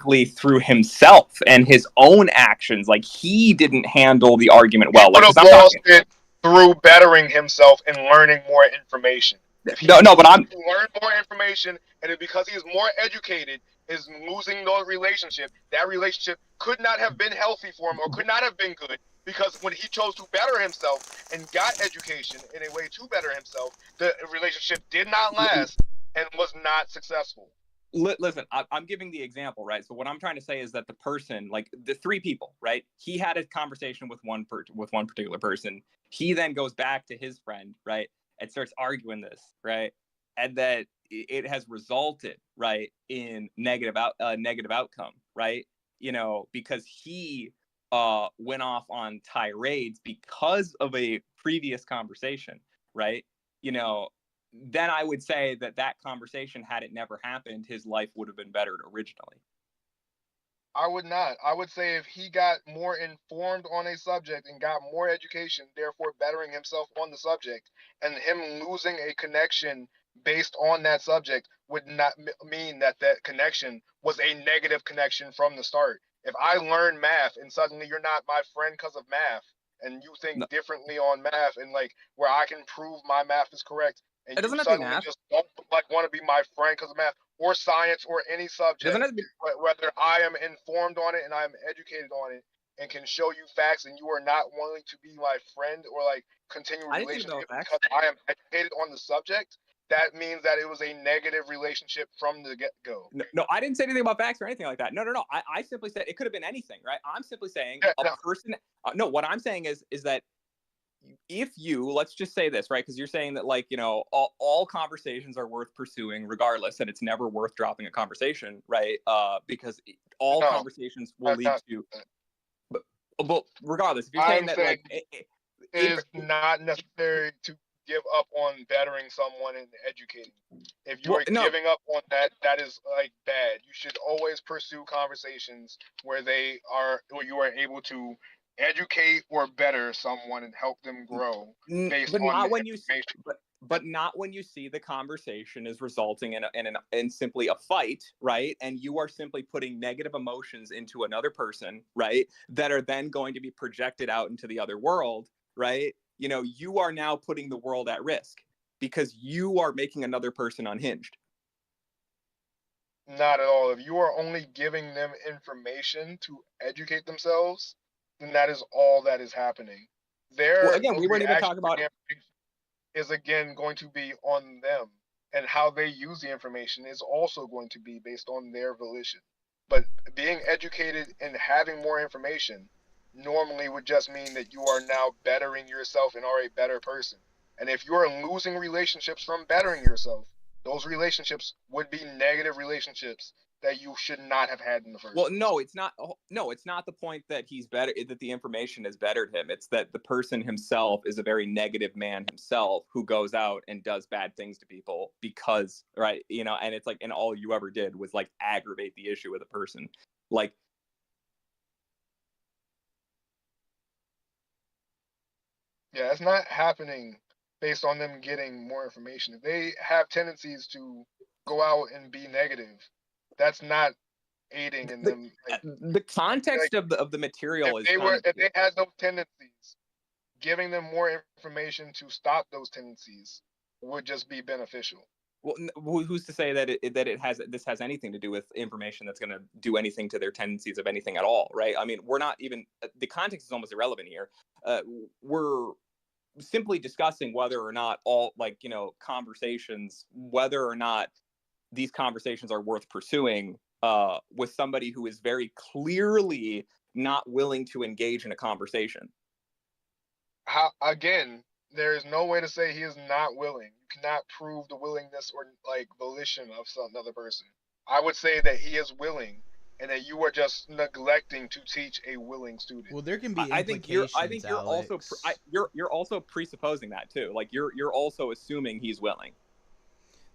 basically through himself and his own actions. Like, he didn't handle the argument He well. would Like, have because I'm lost talking. it through bettering himself and learning more information. If he No, but I'm. learned more information, and because he is more educated, is losing those relationship. That relationship could not have been healthy for him, or could not have been good, because when he chose to better himself and got education in a way to better himself, the relationship did not last and was not successful. Listen, I'm giving the example, right? So what I'm trying to say is that the person, like the three people, right? He had a conversation with with one particular person. He then goes back to his friend, right, and starts arguing this, right, and that it has resulted, right, in negative outcome, right? Because he went off on tirades because of a previous conversation, right? You know, then I would say that conversation, had it never happened, his life would have been bettered originally. I would not. I would say if he got more informed on a subject and got more education, therefore bettering himself on the subject, and him losing a connection based on that subject would not mean that that connection was a negative connection from the start. If I learn math and suddenly you're not my friend because of math, and you No, think differently on math, and like where I can prove my math is correct, and it you doesn't have to be suddenly math. just don't like want to be my friend because of math or science or any It doesn't subject, have to be. whether I am informed on it and I'm educated on it and can show you facts, and you are not willing to be my friend or like continue a I didn't say about relationship facts. because I am educated on the subject, that means that it was a negative relationship from the get go. No, no, I didn't say anything about facts or anything like that. No, no, no. I simply said it could have been anything, right? I'm simply saying Yeah, a no, person. No, what I'm saying is that if you, let's just say this, right? Because you're saying that, like, all conversations are worth pursuing regardless, and it's never worth dropping a conversation, right? Because all no, conversations will that's lead not. to. But regardless, if you're saying I'm that, saying like, it is not necessary to give up on bettering someone and educating. If you well, are no, giving up on that, that is like bad. You should always pursue conversations where you are able to educate or better someone and help them grow based but on the not when you information. but not when you see the conversation is resulting in simply a fight, right? And you are simply putting negative emotions into another person, right, that are then going to be projected out into the other world, right? You are now putting the world at risk because you are making another person unhinged. Not at all. If you are only giving them information to educate themselves, then that is all that is happening. Well, Their again, we weren't even reaction talking to about. the information is again going to be on them, and how they use the information is also going to be based on their volition. But being educated and having more information normally would just mean that you are now bettering yourself and are a better person. And if you are losing relationships from bettering yourself, those relationships would be negative relationships that you should not have had in the first Well, place. no, it's not. No, it's not the point that he's better, that the information has bettered him. It's that the person himself is a very negative man himself who goes out and does bad things to people because, right? And it's like, and all you ever did was like aggravate the issue with a person. Like, Yeah, it's not happening based on them getting more information. If they have tendencies to go out and be negative, that's not aiding in the them. the Like context of the material is kind of. if they had those tendencies, giving them more information to stop those tendencies would just be beneficial. Well, who's to say that this has anything to do with information that's going to do anything to their tendencies of anything at all, right? I mean, we're not even, the context is almost irrelevant here. We're simply discussing whether or not all, like, conversations, whether or not these conversations are worth pursuing with somebody who is very clearly not willing to engage in a conversation. How again, there is no way to say he is not willing. You cannot prove the willingness or like volition of some another person. I would say that he is willing, and that you are just neglecting to teach a willing student. Well, there can I, be I think you're I implications, think you're also Alex. you're also presupposing that too. Like, you're also assuming he's willing.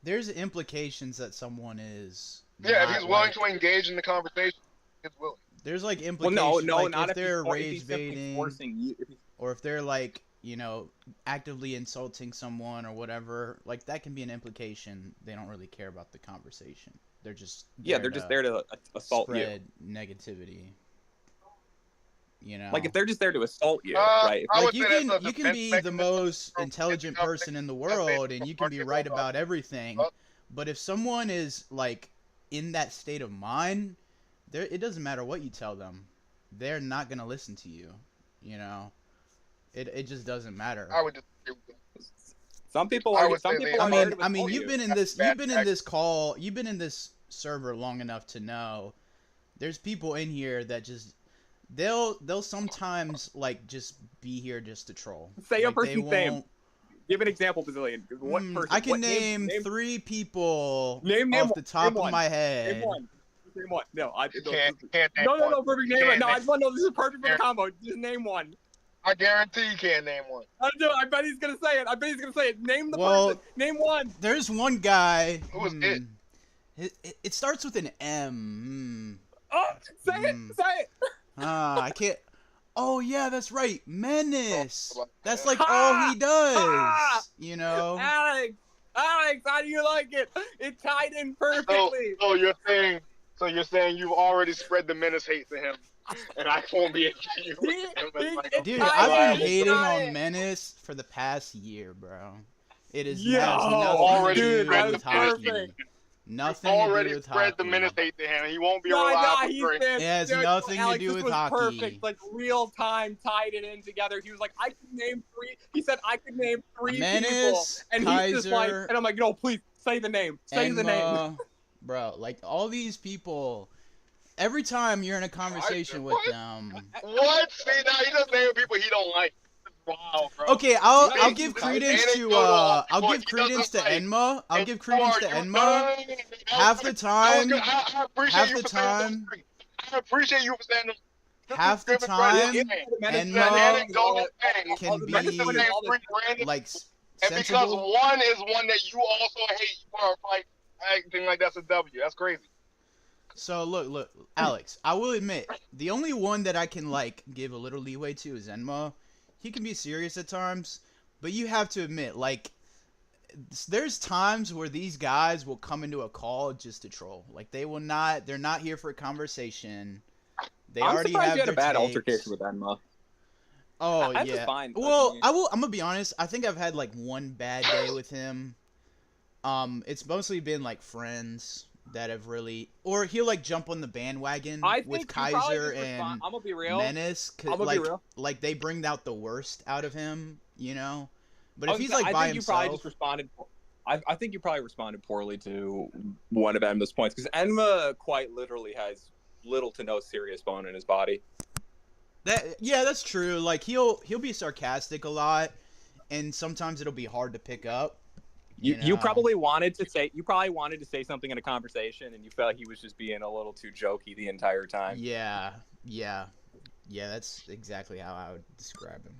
There's implications that someone is Yeah, if he's not willing to like. engage in the conversation, he's willing. There's like Well, no, implication, no, like not if if he's they're if he's rage simply baiting, forcing you. or if they're like, actively insulting someone or whatever. Like that can be an implication they don't really care about the conversation. They're just Yeah, they're just there to assault you. spread negativity. You know, Like if they're just there to assault you, right? I like would say that's a you can defense be the mechanism most for intelligent anti-government person in the as they world and you can be market right on about everything, but if someone is like in that state of mind, it doesn't matter what you tell them, they're not gonna listen to you. You know, it just doesn't matter. I would disagree with that. Some people I are. would Some say people they are there are- to I mean, assault you've you. been in That's this, bad you've been in this call, you've been in this server long enough to know there's people in here that just they'll sometimes like just be here just to troll. Say a Like, they person's name. won't- Give an example, Bazillion. What person? I can what name 3 people Name off one. the top Name of one. my head. Name one. Name one. No, You can't name no, one. perfect. You Name it. can't No, I name- just want to know. This is perfect for the Yeah. combo. Just name one. I guarantee you can't name one. I bet he's gonna say it. Name the Well- person. Name one. There's one guy. Who is it? It starts with an M. Oh, say it. Mm. Say it. I can't. Oh yeah, that's right. Menace. Oh, That's like Ha! all he does. Ha! You know. Alex, how do you like it? It tied in So, perfectly. so you're saying you've already spread the menace hate to him, and I won't be able to use him as like, Dude, I I've like been it. hating Try on it. Menace for the past year, bro. It is Yo, has nothing already to do spread with the hockey. perfect. Nothing to do already with spread the hockey. menace hate to him, and he won't be No, reliable he's for it. been, It has dude, nothing to Alex, do this with was hockey. Perfect, like real time, tied it in together. He was like, I could name 3. He said I could name 3 Menace, people, and he's just like, Kaiser, and I'm like, no, please say the name. Say the name. Enma, bro. Like all these people. Every time you're in a conversation with What? them. What? See, now he just naming people he don't like. Wow, bro. Okay, I'll Nice. give Nice. credence to Anecdotal. I'll Boy, give he credence to doesn't like- Enma. I'll And give you credence are- to you- Enma. no. Half the time, I appreciate half you the for saying time- those 3. I appreciate you for saying those. half the Disrespect right time, here. Menace- Enma Anecdotal thing. can the be Menace Name all the- 3 random, like and because sensible. one is one that you also hate for like acting like that's a W. That's crazy. So look, Alex. I will admit the only one that I can like give a little leeway to is Enma. He can be serious at times, but you have to admit, like, there's times where these guys will come into a call just to troll. Like they will not. They're not here for a conversation. They I'm already surprised have you had a their bad takes. altercation with Enma. Oh That's yeah. fine. Well, mean- I'm gonna be honest. I think I've had like one bad day with him. It's mostly been like friends that have really, or he'll like jump on the bandwagon I think with you probably Kaiser just and I'm gonna be real. Menace. I'm gonna like, be real. like they bring out the worst out of him, you know. But I if was he's gonna- like I by think you probably himself, just responded. I think you probably responded poorly to one of Enma's points because Enma quite literally has little to no serious bone in his body. yeah, that's true. Like he'll be sarcastic a lot, and sometimes it'll be hard to pick up. You know? probably wanted to say something in a conversation and you felt he was just being a little too jokey the entire time. Yeah. That's exactly how I would describe him.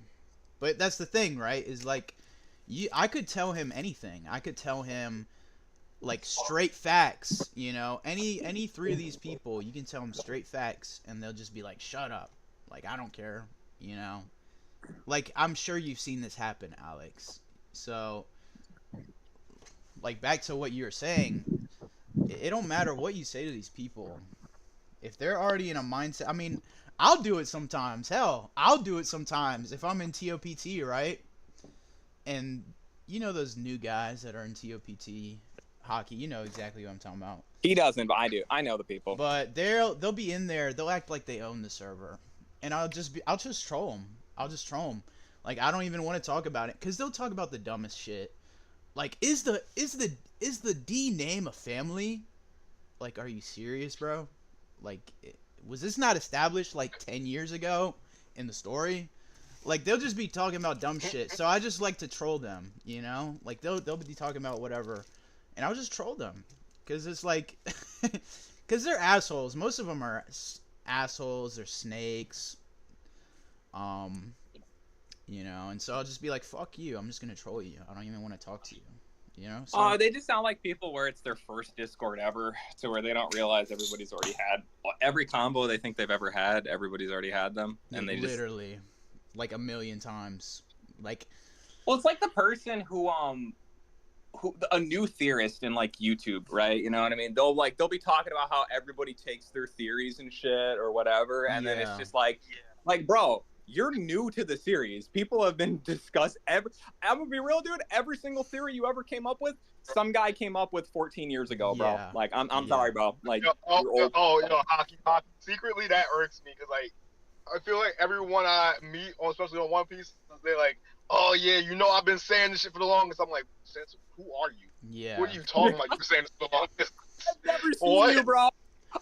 But that's the thing, right? Is like, I could tell him anything. I could tell him, like, straight facts. You know, any 3 of these people, you can tell them straight facts, and they'll just be like, "Shut up!" Like, I don't care. You know, like I'm sure you've seen this happen, Alex. So, like, back to what you were saying, it don't matter what you say to these people. If they're already in a mindset, I mean, I'll do it sometimes. Hell, I'll do it sometimes if I'm in TOPT, right? And you know those new guys that are in TOPT hockey, you know exactly what I'm talking about. He doesn't, but I do. I know the people. But they'll be in there. They'll act like they own the server, and I'll just troll them. I'll just troll them. Like I don't even want to talk about it because they'll talk about the dumbest shit. Like is the D name a family? Like, are you serious, bro? Like, was this not established like 10 years ago in the story? Like, they'll just be talking about dumb shit. So I just like to troll them, you know? Like, they'll be talking about whatever, and I'll just troll them. Because it's like, because they're assholes. Most of them are assholes. They're snakes. You know, and so I'll just be like, fuck you. I'm just going to troll you. I don't even want to talk to you. You know? So, They just sound like people where it's their first Discord ever, to where they don't realize everybody's already had every combo they think they've ever had. Everybody's already had them, and they literally, like a million times. Like, Well, it's like the person who a new theorist in like YouTube, right? You know what I mean? They'll be talking about how everybody takes their theories and shit or whatever, and then it's Yeah. just like bro, you're new to the series. People have been discussed every. I'm gonna be real, dude. Every single theory you ever came up with, some guy came up with 14 years ago, bro. Yeah. Like I'm Yeah. sorry, bro. Like Yo, you're old. hockey. Secretly, that irks me because like I feel like everyone I meet, especially on One Piece, they're like, "Oh yeah, you know I've been saying this shit for the longest." I'm like, "Who are you? Yeah. What are you talking about? You've been saying this for the longest." I've never seen What? you, bro.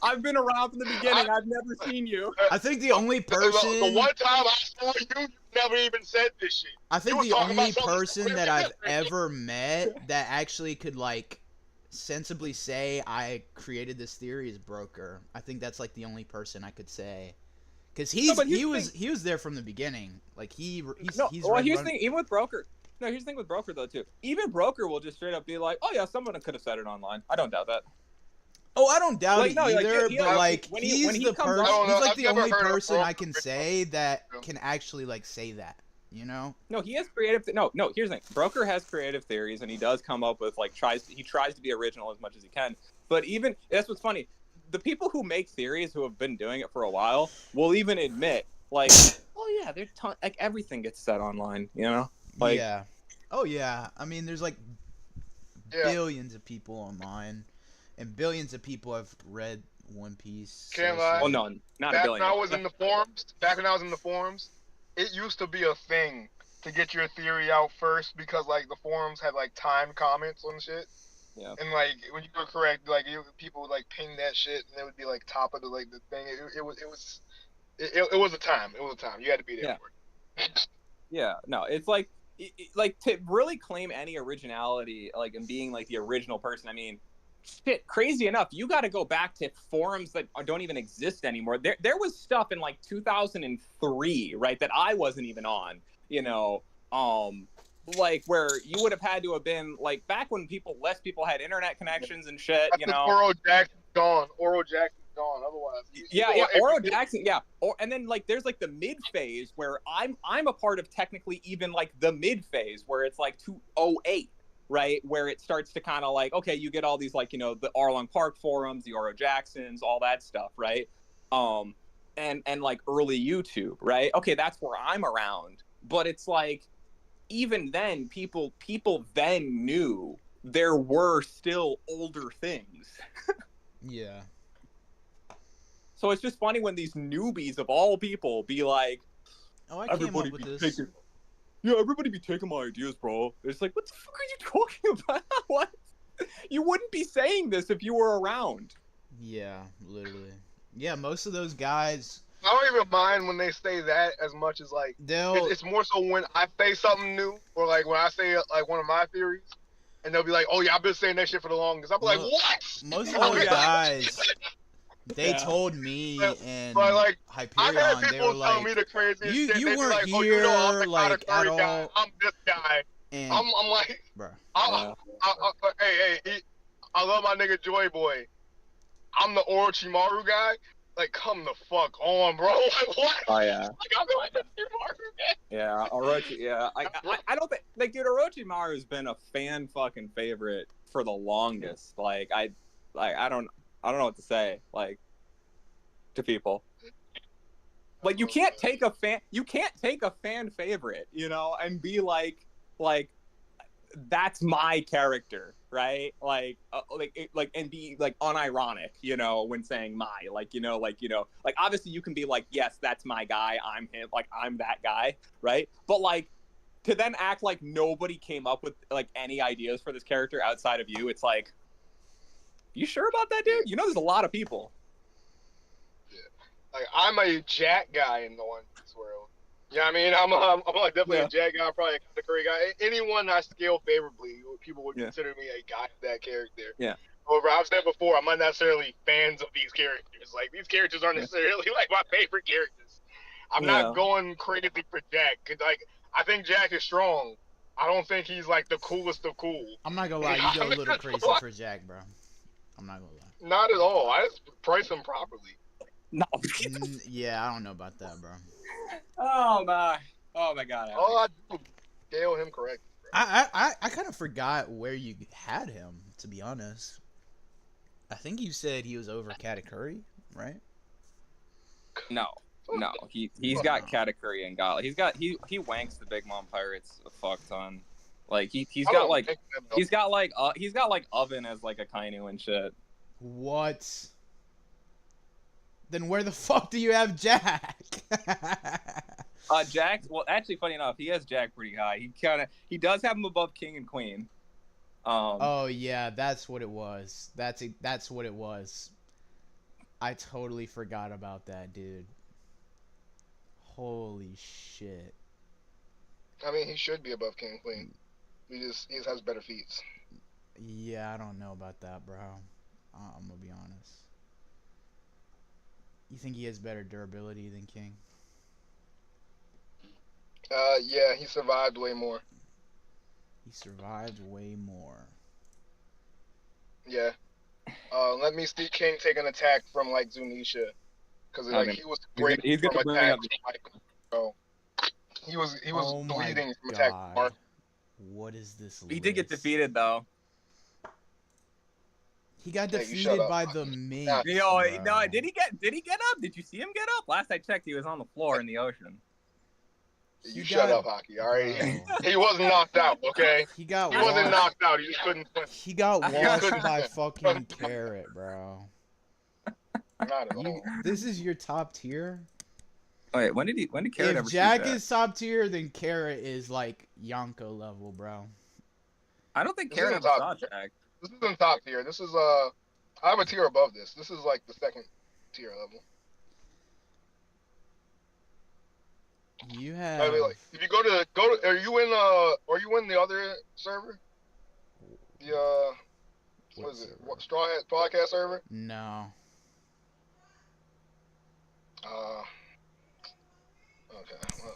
I've been around from the beginning. I've never seen you. I think the only person. The one time I saw you, you never even said this shit. I think You the was talking only about something person completely that I've different. ever met that actually could like sensibly say I created this theory is Broker. I think that's like the only person I could say, because but he here's the was there from the beginning. Like he's No, he's well, read here's run- the thing. Even with Broker, no, here's the thing with Broker though too. Even Broker will just straight up be like, "Oh yeah, someone could have said it online." I don't doubt that. Oh, I don't doubt Like, it no, like, either, he- but he- like when he he's the comes person. up- I don't know, He's like I've the never only heard of person I Broker can before. say that can actually like say that. You know? No, he has creative. No. Here's the thing. Broker has creative theories, and he does come up with like he tries to be original as much as he can. But even that's what's funny. The people who make theories who have been doing it for a while will even admit, like, oh yeah, there's like everything gets said online. You know? Like, Yeah. Oh yeah. I mean, there's like Yeah. billions of people online, and billions of people have read One Piece. Can't lie. oh no, not a Back billion. when I was in the forums, it used to be a thing to get your theory out first because like the forums had like timed comments on shit. Yeah. And like when you were correct, like people would like ping that shit, and it would be like top of the like the thing. It was a time. It was a time. You had to be there Yeah. for it. Yeah, no, it's like like to really claim any originality, like in being like the original person. I mean, shit, crazy enough, you got to go back to forums that don't even exist anymore. There was stuff in like 2003, right, that I wasn't even on. You know, like where you would have had to have been like back when less people had internet connections and shit. That's You the know, Oro Jackson's gone. Oro Jackson's gone. Otherwise, yeah, Oro Jackson, yeah, and then like there's like the mid phase where I'm a part of technically even like the mid phase where it's like 2008, right, where it starts to kind of like okay, you get all these like you know the Arlong Park forums, the Oro Jacksons, all that stuff, right, and like early YouTube, right? Okay, that's where I'm around, but it's like even then people then knew there were still older things. Yeah. So it's just funny when these newbies of all people be like, Oh, I came up with this. everybody be taking my ideas, bro. It's like, what the fuck are you talking about? What? You wouldn't be saying this if you were around. Yeah, literally. Yeah, most of those guys, I don't even mind when they say that as much as like they'll it's more so when I say something new or like when I say like one of my theories, and they'll be like, "Oh yeah, I've been saying that shit for the longest." I'm like, Mo- "What?" most of Oh, those yeah. guys, they Yeah. told me But- and But like Hyperion, I've had they were people tell me like, the craziest you- shit. you They be weren't like, "Oh, you know, I'm here, the like, kind of at curry guy. all." I'm this guy." and I'm like, bro, hey, I love my nigga Joy Boy. I'm the Orochimaru guy. Like, come the fuck on, bro. Like, what? Oh yeah, Like, I'm the Orochimaru guy. yeah, Orochi. Yeah, I don't think like dude, Orochimaru has been a fan fucking favorite for the longest. Like I don't know what to say like to people. Like you can't take a fan favorite, you know, and be like that's my character, right? Like and be like unironic, you know, when saying my, like obviously you can be like, yes, that's my guy, I'm him, like I'm that guy, right? But like to then act like nobody came up with like any ideas for this character outside of you, it's like, you sure about that, dude? You know, there's a lot of people. Like, I'm a Jack guy in the One Piece world. You know what I mean? I'm like definitely a Jack guy, probably a curry guy. Anyone I scale favorably, people would consider me a guy of that character. Yeah. However, I've said before, I'm not necessarily fans of these characters. Like, these characters aren't necessarily like my favorite characters. I'm not going crazy for Jack. 'Cause, like, I think Jack is strong. I don't think he's like the coolest of cool. I'm not gonna lie, you go a little crazy for Jack, bro. I'm not gonna lie. Not at all. I just price him properly. No. Yeah, I don't know about that, bro. Oh my god. All I do is scale him correctly, I kind of forgot where you had him, to be honest. I think you said he was over Katakuri, right? No, no, he's got Katakuri and Gala. He wanks the Big Mom Pirates a fuck ton. Like he's got like Oven as like a Kainu and shit. What? Then where the fuck do you have Jack? Jack. Well, actually, funny enough, he has Jack pretty high. He does have him above King and Queen. Oh yeah, that's what it was. That's what it was. I totally forgot about that, dude. Holy shit. I mean, he should be above King and Queen. He just has better feats. Yeah, I don't know about that, bro. I'm gonna be honest. You think he has better durability than King? Yeah, he survived way more. He survived way more. Yeah. Let me see King take an attack from like Zunisha, because like he was great from attacks. So he was bleeding from attack. What is this? He did get defeated though. He got defeated by the mate. No, did he get up? Did you see him get up? Last I checked, he was on the floor in the ocean. You shut up, Hockey. All right, he wasn't knocked out. Okay, he wasn't knocked out. He just couldn't. He got washed by fucking Carrot, bro. Not at all. This is your top tier. Oh, wait, when did Carrot ever? If Jack is top tier, then Carrot is like Yonko level, bro. I don't think Carrot ever saw Jack. This isn't top tier. This is I have a tier above this. This is like the second tier level. You have. I mean, like, if you go to, are you in the other server? The what is it? What, Straw Hat podcast server? No. Okay. Well,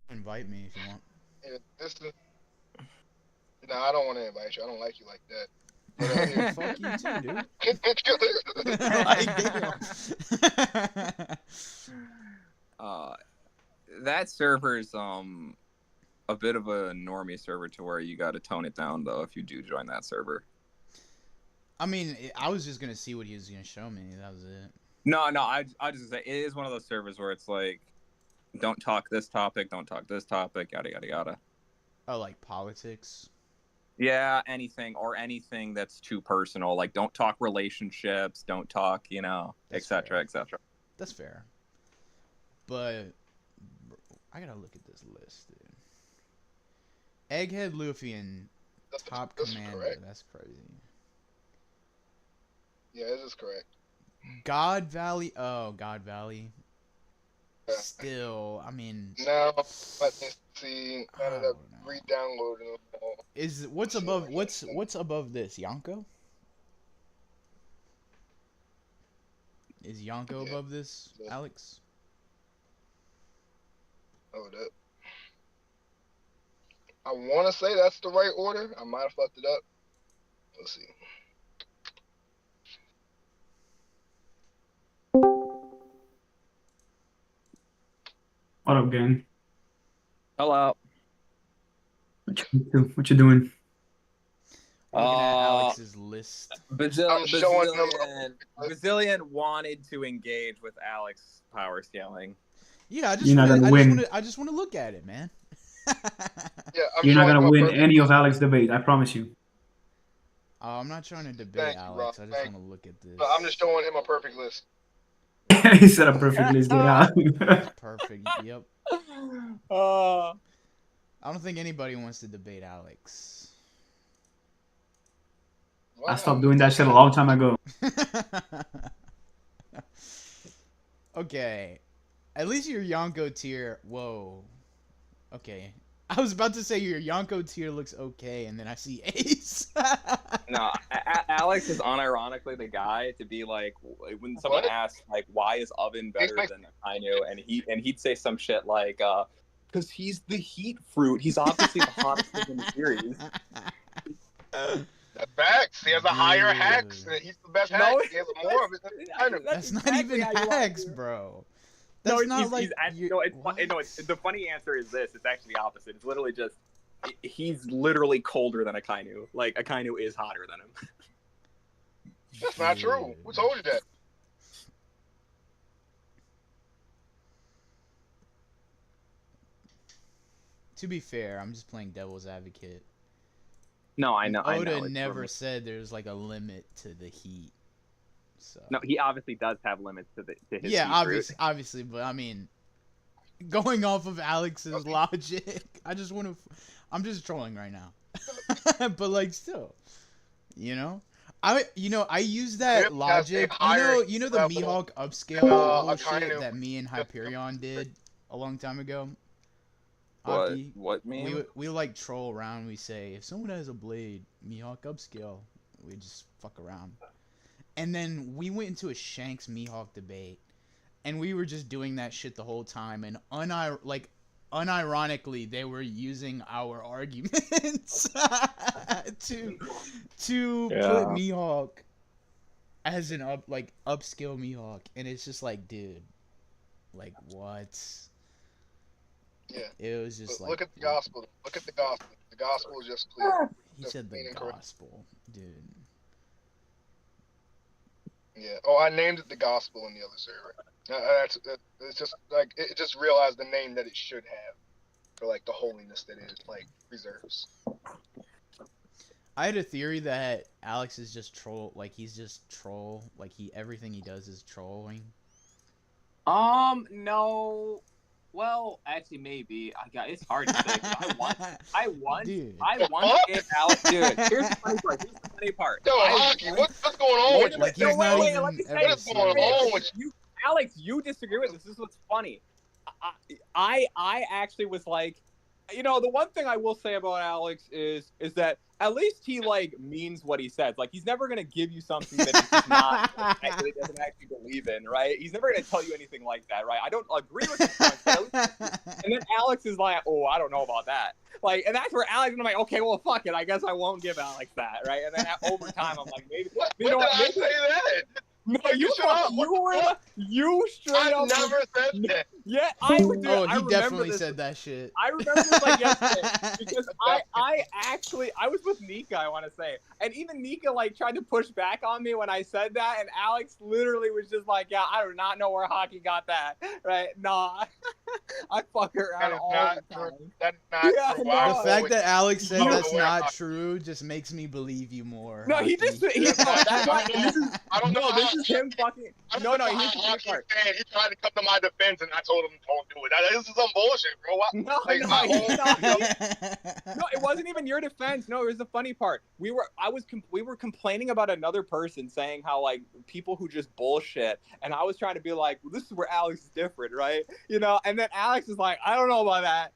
invite me if you want. Yeah, this is. No, I don't want to invite you. I don't like you like that. But, fuck you too, dude. That server's a bit of a normie server to where you got to tone it down though if you do join that server. I mean, I was just gonna see what he was gonna show me. That was it. No, I just say it is one of those servers where it's like, don't talk this topic, yada yada yada. Oh, like politics. Yeah, anything that's too personal. Like, don't talk relationships, don't talk, etc., etc. That's fair. But I gotta look at this list, dude. Egghead Luffy and Top Commander. Correct. That's crazy. Yeah, this is correct. God Valley. Oh, God Valley. Still, I mean. No, let me see. I ended up re-downloading them all. Is what's above this? Yonko? Is Yonko above this, Alex? Hold up. I want to say that's the right order. I might have fucked it up. Let's see. What up, gang? Hello. What you doing? Looking at Alex's list. Bazillion wanted to engage with Alex power scaling. Yeah, I just want to look at it, man. Yeah, you're not gonna win any of Alex's debate. I promise you. I'm not trying to debate Alex. I just want to look at this. I'm just showing him a perfect list. He said a perfect list. Yeah. Perfect. Yep. I don't think anybody wants to debate Alex. I stopped doing that shit a long time ago. Okay. At least your Yonko tier. Whoa. Okay. I was about to say your Yonko tier looks okay, and then I see Ace. No, Alex is unironically the guy to be like, when someone asks like, why is Oven better than Ainu, and he'd say some shit like, because he's the heat fruit. He's obviously the hottest thing in the series. That's facts. He has a higher hex. He's the best hex. He has more of it. That's not even hacks, bro. That's no, not he's, like he's you- no, it's what? no. The funny answer is this. It's actually the opposite. It's literally just he's literally colder than Akainu. Like Akainu is hotter than him. That's not true. Who told you that? To be fair, I'm just playing devil's advocate. No, I know. Oda It's never from- said there's like a limit to the heat. So No, he obviously does have limits to his. yeah, heat obviously, obviously, but I mean, going off of Alex's Okay. logic, I just want to. I'm just trolling right now, but like still, you know, I use that Rip has a logic. higher You know the level, Mihawk upscale bullshit Akainu. that me and Hyperion did a long time ago. What? Aki, What mean? we like troll around. We say if someone has a blade, Mihawk upscale. We just fuck around. And then we went into a Shanks Mihawk debate, and we were just doing that shit the whole time. And unironically, they were using our arguments to put Mihawk as an upscale Mihawk, and it's just like, dude, like what? Yeah. It was just But like, look at the gospel. Look at the gospel. The gospel is just clear. he Just said the being incorrect. gospel, dude. Yeah. Oh, I named it the gospel in the other server. It's just like it just realized the name that it should have for like the holiness that it like reserves. I had a theory that Alex is just troll, like he's just troll, like everything he does is trolling. No. Well, actually, maybe. It's hard to say. I want Dude. if Alex. Dude, here's the funny part. Here's the funny part. Yo, Hockey, what's going on with you? Like, man? he's not even let me ever say What is it. going on with You, Alex, you disagree with this. This is what's funny. I actually was like, the one thing I will say about Alex is that at least he like means what he says. Like he's never gonna give you something that he's just not that he doesn't actually believe in, right? He's never gonna tell you anything like that, right? I don't agree with his points, but at least, and then Alex is like, oh, I don't know about that. Like, and that's where Alex, and I'm like, okay, well, fuck it. I guess I won't give Alex that, right? And then over time, I'm like, maybe. What, you know when what? did I say that? No, Shut up. you straight I up. never said that. Yeah, I would do. Oh, I he remember definitely this. said that shit. I remember this like yesterday because I was with Nika, I want to say, and even Nika like tried to push back on me when I said that, and Alex literally was just like, "Yeah, I do not know where Hockey got that." Right? Nah, I fuck around all the time. That is not Yeah, true. no. Wow. The fact that Alex said You that's know where not Hockey- true just makes me believe you more. No, he Hockey. just this is I don't know. no, how- this is him fucking. I don't No, know no, how here's the funny Hockey part. fan, he tried to come to my defense, and I told him don't do it. This is some bullshit, bro. No, Like, no, my he's whole- not. No, it wasn't even your defense. No, it was the funny part. We were complaining about another person saying how like people who just bullshit, and I was trying to be like, well, this is where Alex is different, right? And then Alex is like, I don't know about that,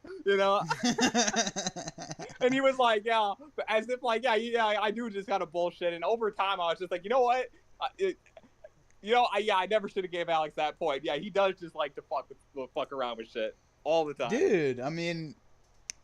and he was like, yeah, but as if like, yeah, I do just kind of bullshit, and over time I was just like, you know what? I never should have gave Alex that point. Yeah, he does just like to fuck around with shit all the time. Dude, I mean,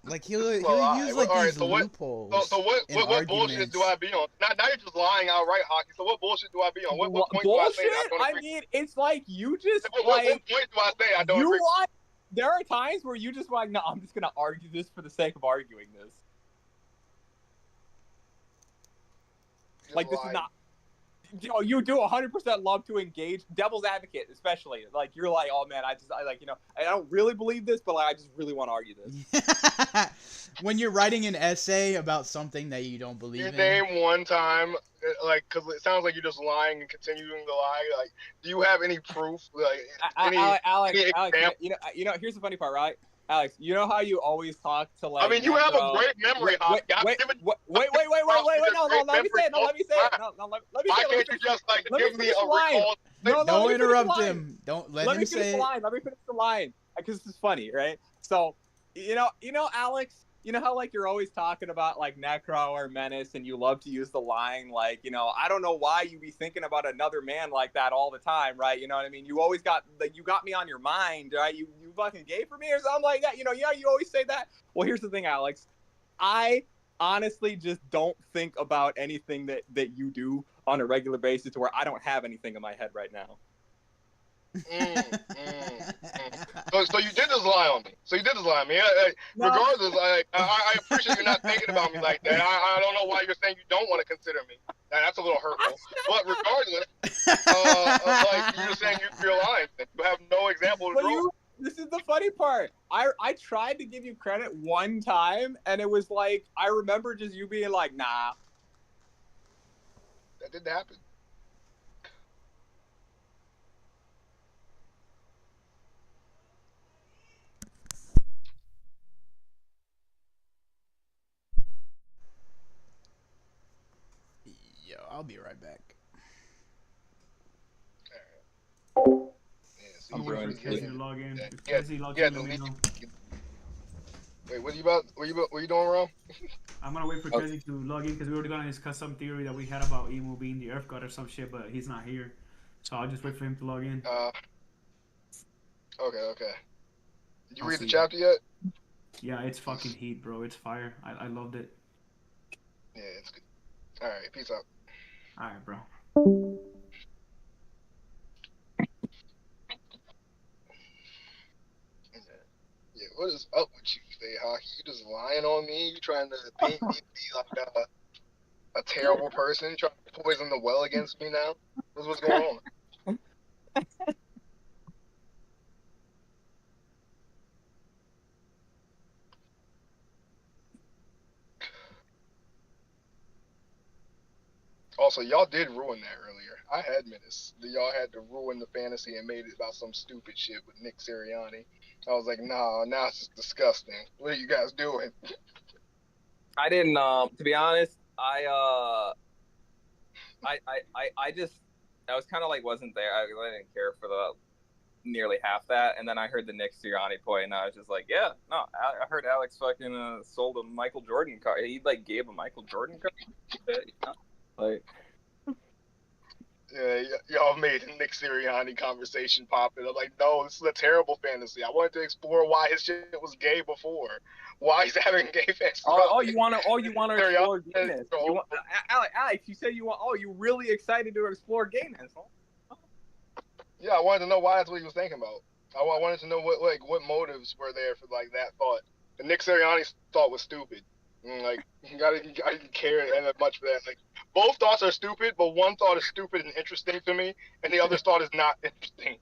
like he'll Well, use like alright, these so what- loopholes. So what in bullshit arguments. do I be on? Now you're just lying outright, Hockey. So what bullshit do I be on? What point bullshit? do I say that I don't I agree? mean, it's like you just What like point do I say I don't you agree? want. There are times where you just like, no, I'm just gonna argue this for the sake of arguing this. Just Like this lying. is not. You do 100% love to engage devil's advocate, especially like you're like, oh man, I don't really believe this, but like I just really want to argue this. When you're writing an essay about something that you don't believe You in. name one time, like, because it sounds like you're just lying and continuing to lie. Like, do you have any proof? Like, any? Alex, any example? here's the funny part, right? Alex, you know how you always talk to like. I mean, you have a Necro- great memory, Hockey. Wait, I've given- no, let me say it. No, let me say it. No, let me Why say it. can't you just like let me give me finish a the line. recall? No, let Don't me finish the interrupt line. him. Don't let Let him me finish say the it. line. Let me finish the line because this is funny, right? So, Alex, you know how like you're always talking about like Necro or Menace, and you love to use the line like, I don't know why you be thinking about another man like that all the time, right? You know what I mean? You always got like you got me on your mind, right? You fucking gay for me or something like that. You always say that. Well, here's the thing, Alex. I honestly just don't think about anything that you do on a regular basis to where I don't have anything in my head right now. So you did just lie on me. So you did just lie on me. No. Regardless, I appreciate you not thinking about me like that. I don't know why you're saying you don't want to consider me. That's a little hurtful. But regardless, like you're saying you're lying. You have no example to But draw. this is the funny part. I tried to give you credit one time, and it was like I remember just you being like, nah. That didn't happen. Yo, I'll be right back. Yeah, see, I'm I'm waiting ruined. for Casey to log in. Yeah, If Casey logs yeah, in, let me know. Wait, what you doing, Rom? I'm gonna wait for Okay. Casey to log in because we were gonna discuss some theory that we had about Emo being the Earth God or some shit, but he's not here. So I'll just wait for him to log in. Okay. Did you I'll read the see. chapter yet? Yeah, it's fucking heat, bro. It's fire. I loved it. Yeah, it's good. All right, peace out. Alright, bro. Yeah, what is up with you today, Hockey? You just lying on me? You trying to paint me to be like a terrible person? Trying to poison the well against me now? What's going on? Also, y'all did ruin that earlier. I had minutes. Y'all had to ruin the fantasy and made it about some stupid shit with Nick Sirianni. I was like, nah, now it's just disgusting. What are you guys doing? I didn't. To be honest, I just I was kind of like wasn't there. I didn't care for the nearly half that, and then I heard the Nick Sirianni point, and I was just like, yeah, no, I heard Alex fucking sold a Michael Jordan car. He like gave a Michael Jordan car. You know? Like, Yeah, y'all made a Nick Sirianni conversation pop in. I'm like, no, this is a terrible fantasy. I wanted to explore why his shit was gay before. Why he's having gay fans. you want to explore gayness. You want, Alex, you said you want. Oh, you really excited to explore gayness? Huh? Yeah, I wanted to know why that's what he was thinking about. I wanted to know what motives were there for like that thought. The Nick Sirianni thought was stupid. Like you gotta care that much for that. Like both thoughts are stupid, but one thought is stupid and interesting to me, and the other thought is not interesting.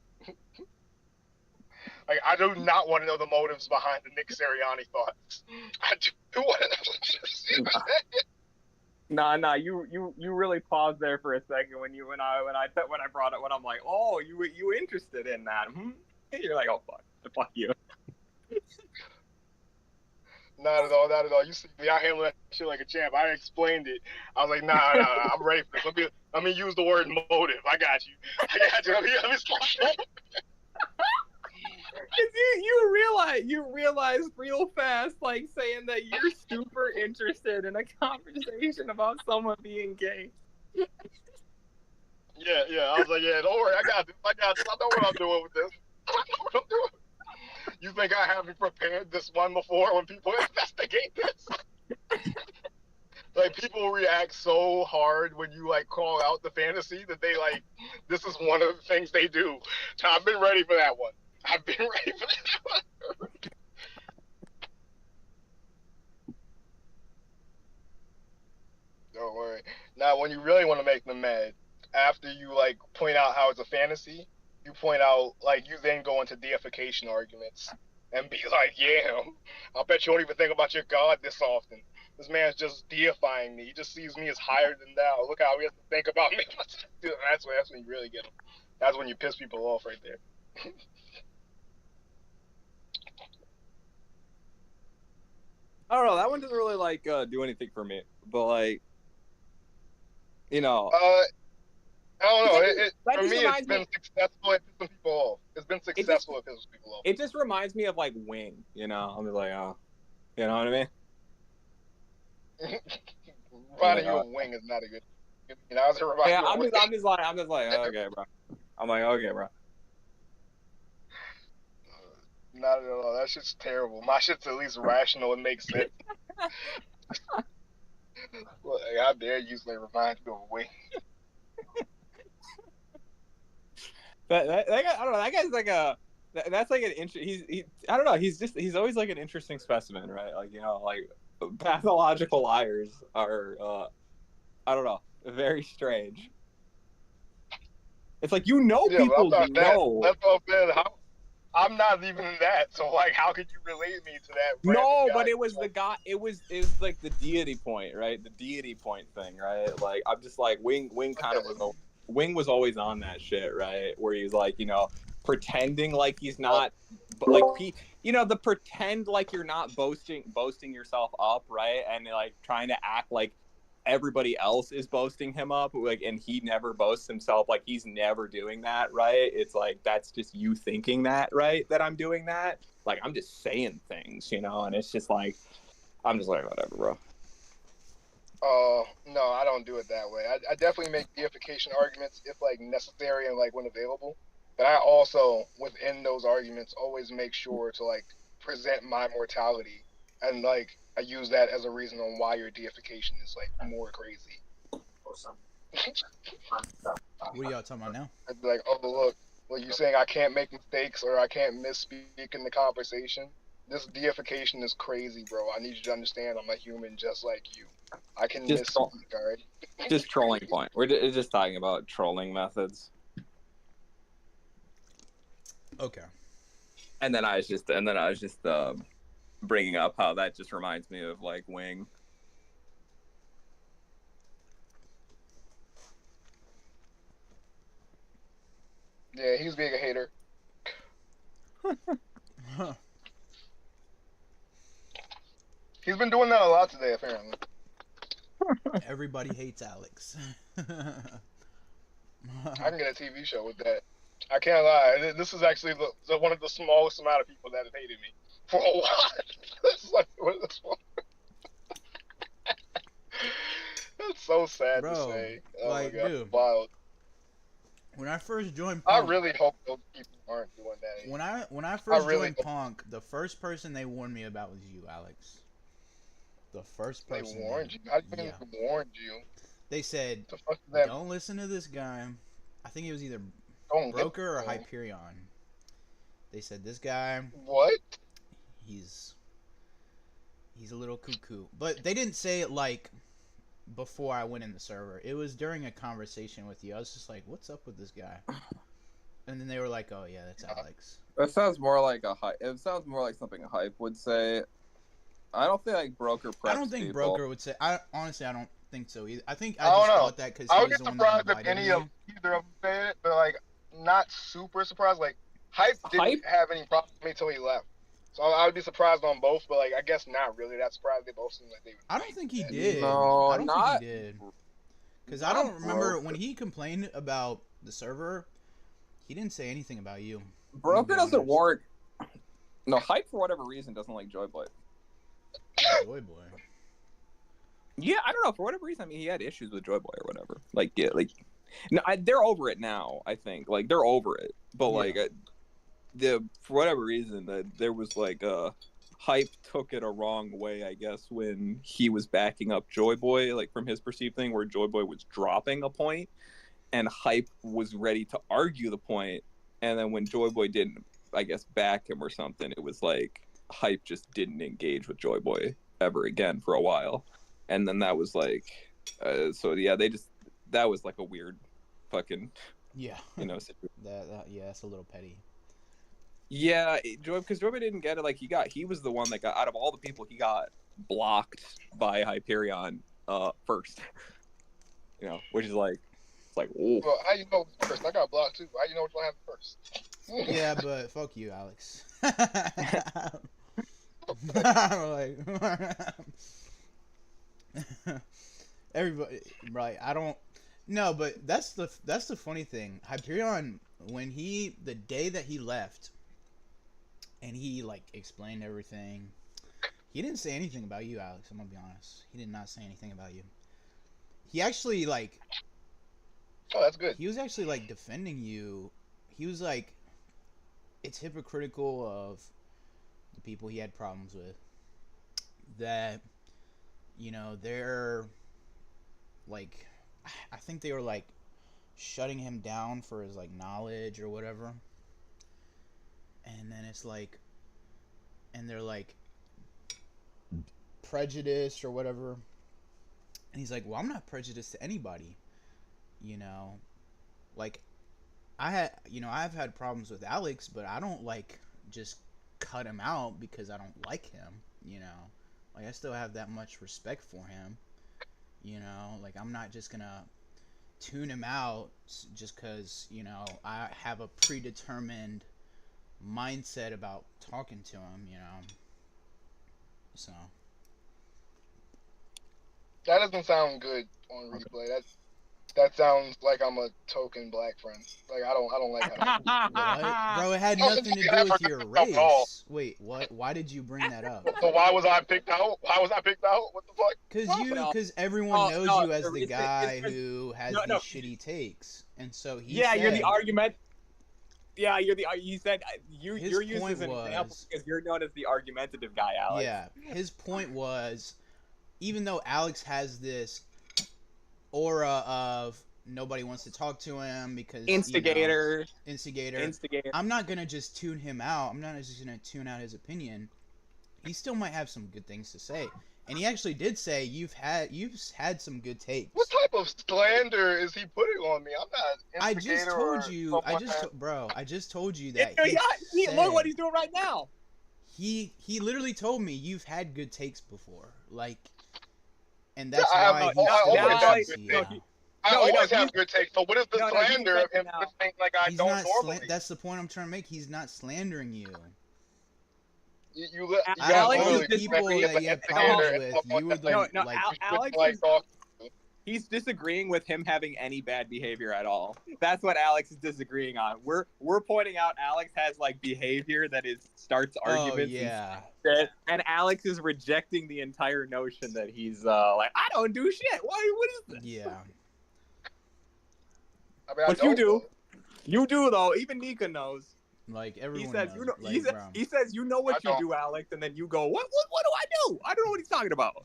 Like I do not want to know the motives behind the Nick Sirianni thoughts. I do want to know. Nah. You really paused there for a second when I brought it when I'm like, oh, you interested in that? Hmm? You're like, oh fuck you. Not at all. You see me, I handle that shit like a champ. I explained it. I was like, nah, I'm ready for this. Let me use the word motive. I got you. Let me You realize real fast, like saying that you're super interested in a conversation about someone being gay. Yeah. I was like, yeah, don't worry, I got this. I know what I'm doing with this. I know what I'm doing. You think I haven't prepared this one before when people investigate this? Like people react so hard when you like call out the fantasy that they like this is one of the things they do. So I've been ready for that one. I've been ready for that one. Don't worry. Now when you really want to make them mad, after you like point out how it's a fantasy, you point out like you then go into deification arguments and be like, yeah, I bet you don't even think about your God this often. This man's just deifying me. He just sees me as higher than thou. Look how he has to think about me. That's when you really get him. That's when you piss people off right there. I don't know. That one doesn't really like do anything for me, but like, you know, I don't know. that For just me, it's reminds been me. successful at pissing people off. It's been successful at pissing people off. It just reminds me of like Wing. You know, I'm just like, oh, you know what I mean? Reminding you of Wing is not a good. You know, I was reminding Yeah, you of Wing. I'm just like, okay, bro. I'm like, okay, bro. Not at all. That shit's terrible. My shit's at least rational and makes sense. Well, how dare you say remind you of Wing? That guy, I don't know. That guy's like that's like an I don't know. He's always like an interesting specimen, right? Like like pathological liars are I don't know, very strange. It's like Yeah, but I'm people not that. know. That's what I'm saying. I'm not even that. So like, how could you relate me to that random No, guy? but it was the guy. It was like the deity point, right? The deity point thing, right? Like I'm just like Wing kind of was Wing was always on that shit, right? Where he's like, pretending like he's not, but like the pretend like you're not boasting yourself up, right? And like trying to act like everybody else is boasting him up, like, and he never boasts himself, like he's never doing that, right? It's like that's just you thinking that, right? That I'm doing that, like I'm just saying things, and it's just like I'm just like whatever, bro. No, I don't do it that way. I definitely make deification arguments if like necessary and like when available. But I also, within those arguments, always make sure to like present my mortality and like I use that as a reason on why your deification is like more crazy. What are y'all talking about now? I'd be like, oh look, you saying I can't make mistakes or I can't misspeak in the conversation. This deification is crazy, bro. I need you to understand I'm a human just like you. I can Just misspeak, alright? just trolling point. We're just talking about trolling methods. Okay. And then I was just bringing up how that just reminds me of like Wing. Yeah, he's being a hater. He's been doing that a lot today, apparently. Everybody hates Alex. I can get a TV show with that. I can't lie. This is actually one of the smallest amount of people that have hated me for a while. It's like, what is this one? That's so sad Bro, to say. Oh like, my god, dude. wild. When I first joined I Punk, really hope those people aren't doing that anymore. when I first really joined hope- Punk, the first person they warned me about was you, Alex. The first They person warned you. I didn't yeah. even warned you. They said, The fuck is that? don't listen to this guy. I think it was either Don't Broker or listen. Hyperion. They said this guy, What? he's a little cuckoo. But they didn't say it like before I went in the server. It was during a conversation with you. I was just like, what's up with this guy? And then they were like, oh yeah, that's Alex. That sounds more like a hype. It sounds more like something a hype would say. I don't think like Broker preps I don't think people. Broker would say. Honestly, I don't think so either. I think I I don't just know. thought that because I he would was get the one that surprised if invited any me. of either of them said it, but like not super surprised. Like Hype didn't Hype? have any problem with me until he left, so I would be surprised on both. But like I guess not really that surprised. They both seem like they would. I don't think he Yeah. did. No, I don't not. think he did. Because I not don't remember Broker. when he complained about the server. He didn't say anything about you. Broker be doesn't honest. warrant. No, Hype for whatever reason doesn't like Joy Boy. Joy boy. Yeah, I don't know. For whatever reason, I mean, he had issues with Joy Boy or whatever. Like, yeah, like, no, they're over it now. I think, like, they're over it. But like, for whatever reason, that there was like Hype took it a wrong way, I guess, when he was backing up Joy Boy, like from his perceived thing, where Joy Boy was dropping a point, and Hype was ready to argue the point, and then when Joy Boy didn't, I guess, back him or something, it was like Hype just didn't engage with Joy Boy ever again for a while. And then that was like, so yeah, that was like a weird fucking, Yeah. situation. Yeah, that's a little petty. Yeah, because Joy Boy didn't get it. Like he was the one that got, out of all the people, he got blocked by Hyperion first. Which is like, it's like, oh. Well, how you know first? I got blocked too. How you know which one happened first? Yeah, but fuck you, Alex. Everybody, right? I don't. No, but that's the funny thing. Hyperion, when the day that he left, and he like explained everything, he didn't say anything about you, Alex. I'm gonna be honest. He did not say anything about you. He actually like. Oh, that's good. He was actually like defending you. He was like, it's hypocritical of the people he had problems with. That, they're like, I think they were like shutting him down for his like knowledge or whatever. And then it's like, and they're like prejudiced or whatever. And he's like, well, I'm not prejudiced to anybody, you know. Like, I've had problems with Alex, but I don't like just cut him out because I don't like him, you know. Like, I still have that much respect for him, you know. Like, I'm not just gonna tune him out just because, you know, I have a predetermined mindset about talking to him, you know. So That doesn't sound good on replay. That sounds like I'm a token black friend. Like I don't like that. what? Bro, it had Oh, nothing to yeah, I do with forgot your about all. race. Wait, what? Why did you bring that up? So why was I picked out? Why was I picked out? What the fuck? Because everyone knows no, you as the it's- guy it's- who has no, these no. shitty takes, and so he Yeah, you're the said- argument. Yeah, you said you're His used point as an example was- because you're known as the argumentative guy, Alex. Yeah, his point was, even though Alex has this aura of nobody wants to talk to him because Instigator. instigator. I'm not gonna just tune him out. I'm not just gonna tune out his opinion. He still might have some good things to say, and he actually did say you've had some good takes. What type of slander is he putting on me? I'm not. I just instigator told or you. I someone just told you that. Look what he's doing right now. He literally told me you've had good takes before, like, and that's Yeah, I why have- he I always still have wants good you. takes. Yeah. I No, always he's- have good takes. So what is the No, he's slander of him now. just think like I He's don't not. normally? That's the point I'm trying to make. He's not slandering you. You Out of Alex all is the just- people that you have problems with, you were the No, like. Alex like is- talk. He's disagreeing with him having any bad behavior at all. That's what Alex is disagreeing on. We're pointing out Alex has like behavior that starts Oh arguments. yeah. And Alex is rejecting the entire notion that he's like, I don't do shit. What is this? Yeah. I mean, I But you don't, do. You do though. Even Nika knows. Like He everyone says, knows. you know, like, bro. he says, you know what I you don't. do, Alex, and then you go, what do I do? I don't know what he's talking about.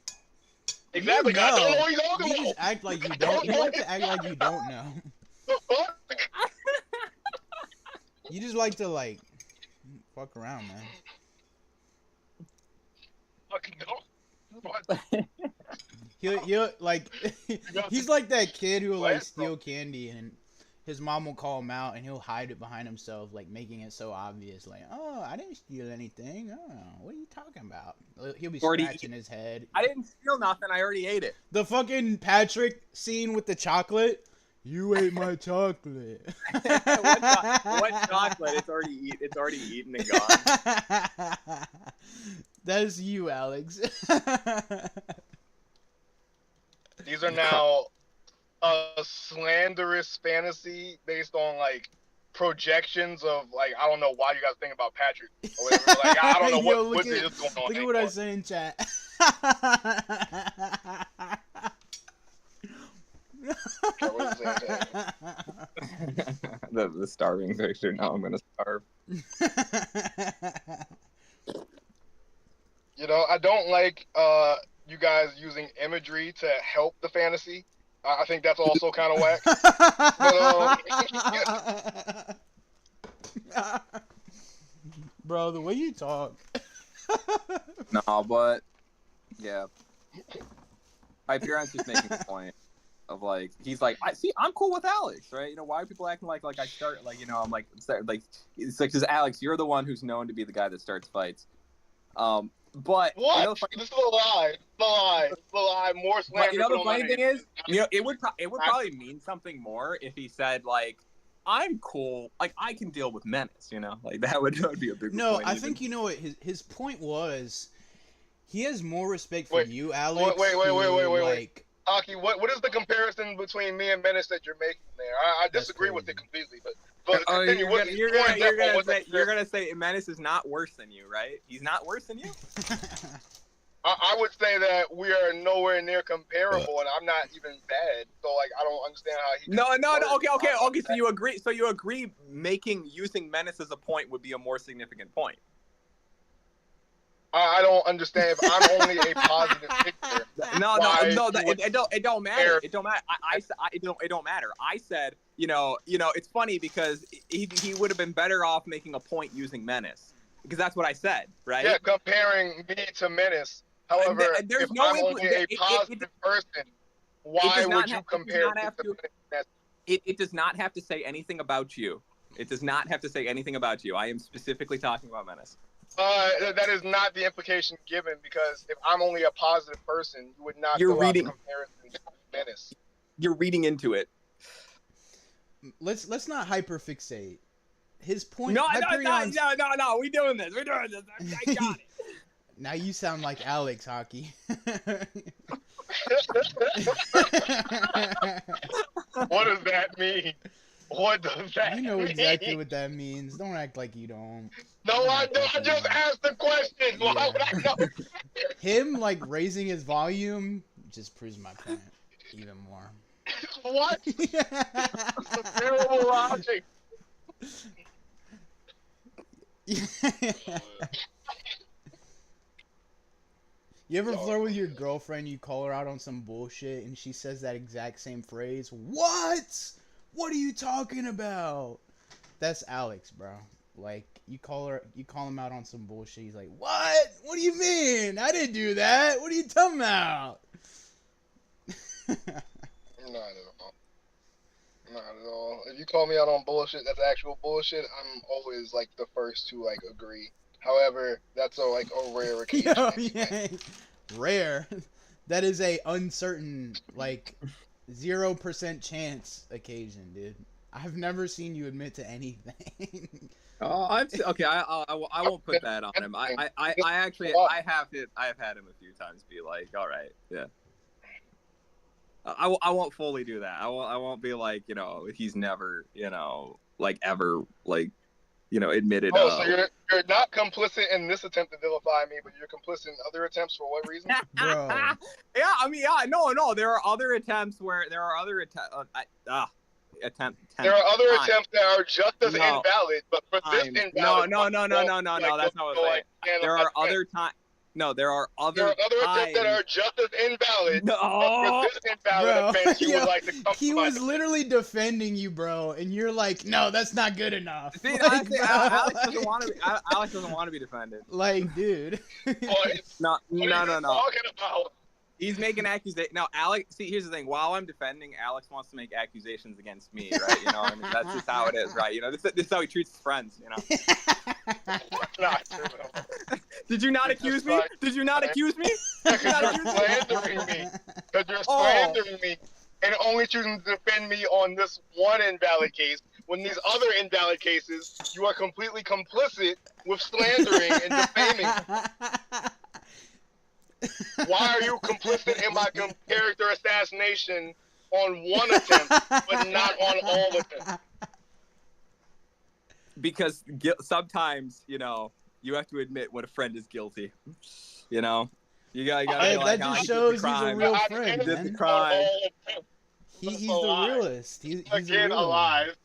Exactly. You I don't know. know what he's talking You about. just act like you don't. You like to act like you don't know. The fuck? You just like to like fuck around, man. Fucking don't. What? He'll like he's like that kid who will like What? steal candy and his mom will call him out and he'll hide it behind himself, like making it so obvious, like, oh, I didn't steal anything. Oh, what are you talking about? He'll be Already- scratching his head. I didn't steal nothing. I already ate it. The fucking Patrick scene with the chocolate. You ate my chocolate. what chocolate? It's already eaten and gone. That's you, Alex. These are now a slanderous fantasy based on like projections of like I don't know why you guys think about Patrick or whatever. Like I don't know Yo, what look is going on. Look at what I say in chat. Okay, what is it? the starving picture. Now I'm gonna starve. You know, I don't like you guys using imagery to help the fantasy. I think that's also kind of whack. Bro, the way you talk. No, but yeah. Hyperion's just making the point of like he's like I'm cool with Alex, right? You know, why are people acting like I start like I'm like it's like because Alex, you're the one who's known to be the guy that starts fights. But What? you know, This is a lie. The lie. The lie. More slander. but you know the put on funny my thing name. is, you know, it would probably mean something more if he said like I'm cool, like I can deal with menace, you know, like that would be a big No, point. I even. think you know what his point was. He has more respect for Wait, you, Alex. wait, who, wait. like, Aki, what is the comparison between me and Menace that you're making there? I That's disagree with crazy. it completely, but Oh, continue. What- you're for example, what's the gonna say Menace is not worse than you, right? He's not worse than you. I would say that we are nowhere near comparable, and I'm not even bad. So like, I don't understand how he. No. Okay. So you agree? Using Menace as a point would be a more significant point. I don't understand if I'm only a positive picture. No. Why It don't matter. fair. It don't matter. It don't matter. I said it's funny because he would have been better off making a point using Menace, because that's what I said, right? Yeah, comparing me to Menace. However, there's if no I'm only a positive person, why would you compare me to Menace? It does not have to say anything about you. It does not have to say anything about you. I am specifically talking about Menace. That is not the implication given, because if I'm only a positive person, you would not You're go reading- out comparison to Menace. You're reading into it. Let's not hyperfixate. His point. No. We doing this. I got it. Now you sound like Alex Hockey. What does that mean? What does that mean? You know exactly what that means. Don't act like you don't. No, I don't. I just asked the question. Why Yeah. would I know? Him like raising his volume just proves my point even more. What? That's terrible logic. You ever flirt with your girlfriend, you call her out on some bullshit, and she says that exact same phrase? What? What are you talking about? That's Alex, bro. Like, you call him out on some bullshit, he's like, what? What do you mean? I didn't do that. What are you talking about? Not at all. Not at all. If you call me out on bullshit, that's actual bullshit. I'm always like the first to like agree. However, that's a rare occasion. Yo, anyway. yeah. Rare. That is a uncertain, like, 0% chance occasion, dude. I've never seen you admit to anything. Oh, I'm okay. I won't put that on him. I actually have had him a few times be like, all right, yeah. I won't fully do that. I won't be like, he's never, like ever like, admitted. Oh, so you're not complicit in this attempt to vilify me, but you're complicit in other attempts for what reason? Bro. Yeah, I mean, yeah, no. There are other attempts where there are other attempts. There are other attempts that are just as invalid, but for this invalid. No. That's not what I'm saying. There are other times. No, there are other attempts that are just as invalid. No, but for this invalid offense, you would like to come. He was literally defending you, bro, and you're like, no, that's not good enough. See, like, honestly, Alex doesn't want to be. Alex doesn't want to be defended. Like, dude. What? No. Talking about? He's making accusations. Now, Alex, see, here's the thing. While I'm defending, Alex wants to make accusations against me, right? You know what I mean? That's just how it is, right? This is how he treats his friends, Not true. Did you not accuse me? Did you not accuse me? Because you're slandering me. Because you're slandering me and only choosing to defend me on this one invalid case. When these other invalid cases, you are completely complicit with slandering and defaming. Why are you complicit in my character assassination on one attempt, but not on all attempts? Because sometimes, you have to admit when a friend is guilty. You gotta be like, that just shows he's a real friend, Did the man. crime. He's the realist. He's Again, a real alive.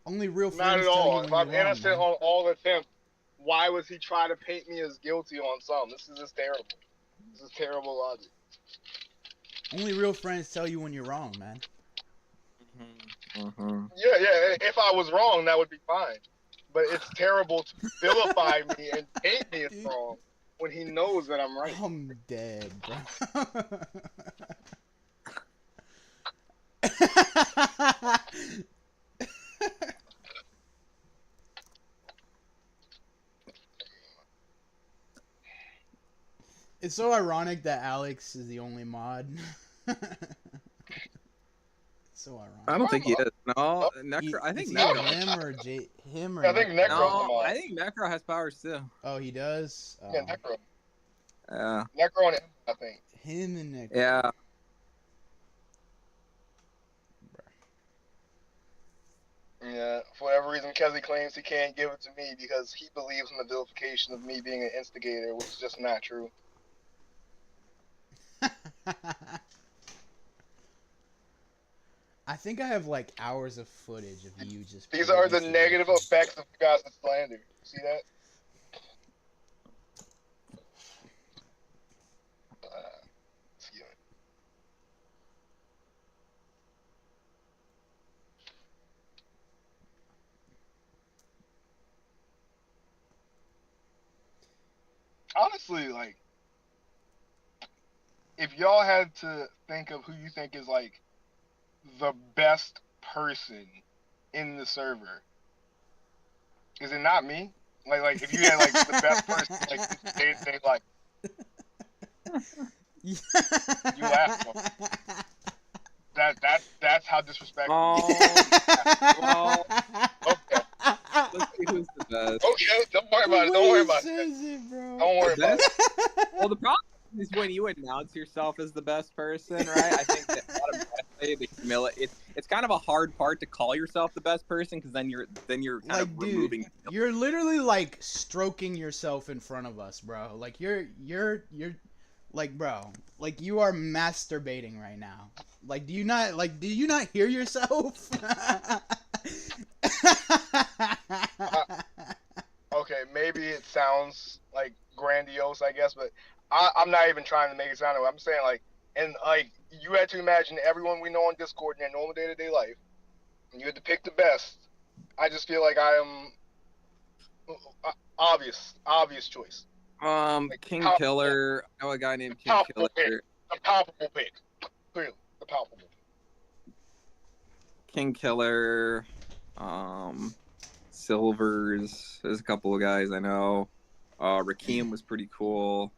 Only real Not friends at all. tell If you I'm when you're wrong, innocent man. on all attempts, why was he trying to paint me as guilty on some? This is just terrible. This is terrible logic. Only real friends tell you when you're wrong, man. Yeah. If I was wrong, that would be fine. But it's terrible to vilify me and paint me as wrong when he knows that I'm right. I'm dead, bro. It's so ironic that Alex is the only mod. It's so ironic. I don't think he is. No, Necro. I think It's Necro. either him or I think Necro's the No, mod. I think Necro has powers too. Oh, he does. Oh. Yeah, Necro. Yeah. Necro and him, I think. Him and Necro. Yeah. Yeah, for whatever reason, Kessie claims he can't give it to me because he believes in the vilification of me being an instigator, which is just not true. I think I have like hours of footage of you just. These are the playing negative this. effects of gossip slander. See that? honestly, like, if y'all had to think of who you think is like the best person in the server, is it not me? Like if you had like the best person like day to day life, you laugh. That's how disrespectful. Well, Okay. let's see who's the best. Okay, don't worry about it. Don't worry about it. Don't worry about it. Well, the problem is when you announce yourself as the best person, right? I think that automatically the humility. It's kind of a hard part to call yourself the best person because then you're kind like, of dude, removing. you're literally like stroking yourself in front of us, bro. Like you're like, bro, like you are masturbating right now. Like, do you not hear yourself? Okay, maybe it sounds like grandiose, I guess, but I'm not even trying to make it sound that way. I'm saying like, and like you had to imagine everyone we know on Discord in their normal day-to-day life, and you had to pick the best. I just feel like I am obvious choice. Like, King Killer. I know a guy named King palpable Killer. pick. A palpable pick. Clearly, the palpable pick. King Killer. Silvers. There's a couple of guys I know. Rakim was pretty cool.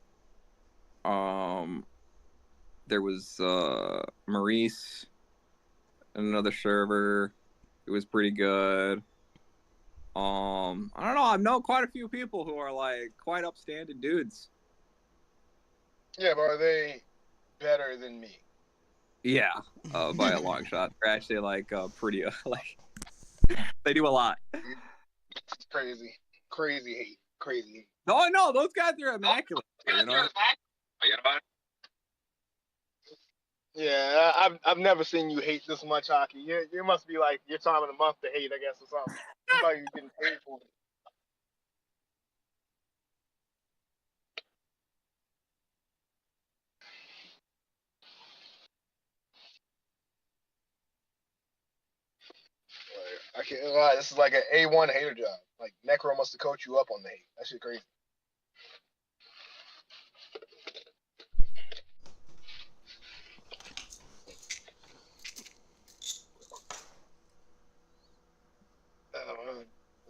There was Maurice, another server. It was pretty good. I don't know. I know quite a few people who are like quite upstanding dudes. Yeah, but are they better than me? Yeah, by a long shot. They're actually like pretty like they do a lot. It's crazy hate. No, those guys are immaculate. You know? Yeah, I've never seen you hate this much hockey. You must be like your time of the month to hate, I guess, or something. It's like you're getting paid for it. Like, I can't lie. This is like an A1 hater job. Like Necro must have coached you up on the hate. That shit crazy.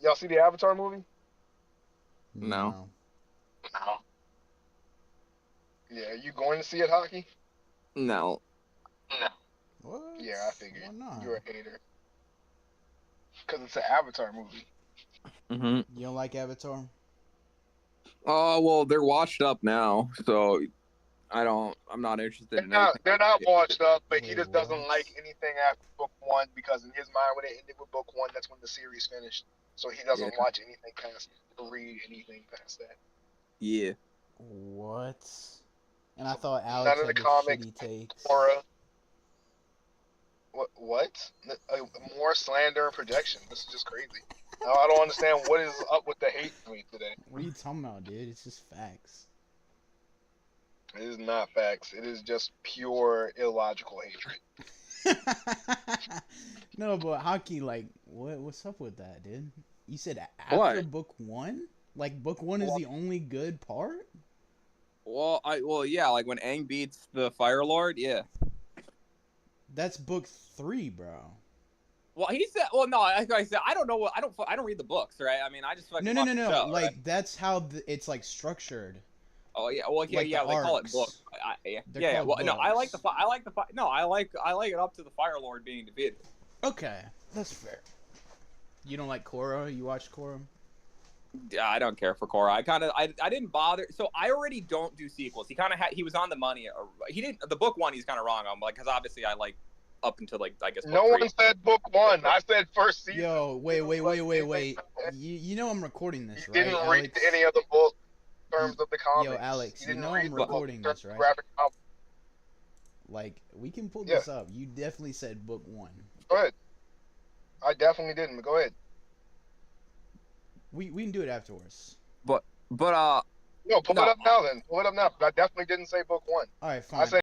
Y'all see the Avatar movie? No. No. Yeah, you going to see it, hockey? No. What? Yeah, I figured. Why not? You're a hater. Because it's an Avatar movie. Mm-hmm. You don't like Avatar? Oh well, they're washed up now, so I'm not interested in anything. They're not washed up, but he Wait, just doesn't what? like anything after book one because in his mind, when it ended with book one, that's when the series finished. So he doesn't watch anything past or read anything past that. Yeah. What? And I thought None Alex of had the the comics, shitty takes. Korra. What? More slander and projection. This is just crazy. I don't understand what is up with the hate tweet today. What are you talking about, dude? It's just facts. It is not facts. It is just pure illogical hatred. No, but hockey, like, what's up with that, dude? You said after What? book one? Like, book one is the only good part? Well, yeah, like when Aang beats the Fire Lord, yeah. That's book 3, bro. Well, he said. Well, no, like I said, I don't know. What I don't read the books, right? I mean, I just fucking watch the show, Like, right? that's how it's, like, structured. Oh yeah, well like yeah, the they call it arcs. books. They're Yeah. called Well, no, I like books. I like it up to the Fire Lord being defeated. Okay, that's fair. You don't like Korra? You watch Korra? Yeah, I don't care for Korra. I didn't bother. So I already don't do sequels. He was on the money. He didn't. The book one, he's kind of wrong on, like, because obviously I like up until like I guess. No one said book one. I said first season. Yo, wait. You know I'm recording this, You right, didn't read Alex? any of the book terms of the comics. Yo, Alex, you didn't know read I'm the book recording terms this, of right? graphic novel. Like, we can pull Yeah. this up. You definitely said book 1. Go ahead. I definitely didn't, but go ahead. We can do it afterwards. But No, pull No. it up now then. Pull it up now. I definitely didn't say book one. All right, fine. I said